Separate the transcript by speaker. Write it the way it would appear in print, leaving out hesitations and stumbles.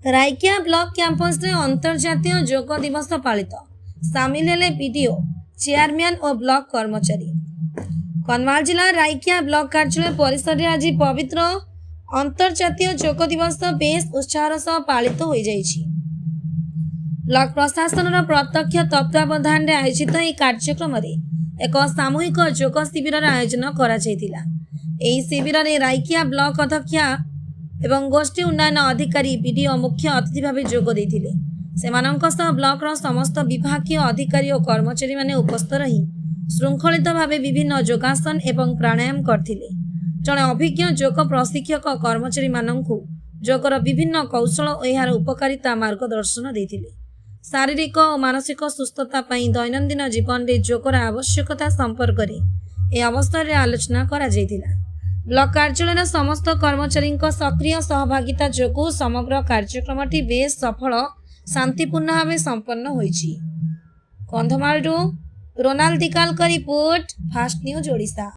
Speaker 1: राइकिया block campus में अंतर्जातीय योग दिवस पालित सामिल हेले पीडीओ चेयरमैन और ब्लॉक कर्मचारी। कन्धमाल जिला राइकिया ब्लॉक कार्यालय परिसर में आज पवित्र अंतर्जातीय योग दिवस बेस उत्साहर सह पालित हो जाइछि। ब्लॉक प्रशासन प्रत्यक्ष तत्वावधान में आयोजित यह कार्यक्रम एक सामूहिक योग शिविर आयोजन करा जायतिला। एही शिविर में राइकिया ब्लॉक अध्यक्षा एवं गोष्ठी उन्नयन अधिकारी पीडीओ मुख्य अतिथि भाव जोग देथिले। सेमानंक सह ब्लॉक रो समस्त विभागीय अधिकारी और कर्मचारी माने उपस्थित रही श्रृंखलित भाव विभिन्न योगासन एवं प्राणायाम करथिले। जणे अभिज्ञ योग प्रशिक्षक कर्मचारी माननकु योगर विभिन्न कौशल और यार उपकारिता मार्गदर्शन देथिले। शारीरिक और मानसिक सुस्थता पई दैनंदिन जीवन में योगर आवश्यकता संपर्क में ए अवसर में आलोचना करा जायतिला। ब्लॉक कार्यालय समस्त कर्मचारी सक्रिय सहभागिता जोगु समग्र कार्यक्रमटी बेस सफल शांतिपूर्ण भाव संपन्न होइछि। कंधमाल रोनाल्ड दिकाल का रिपोर्ट, फास्ट न्यूज ओडिशा।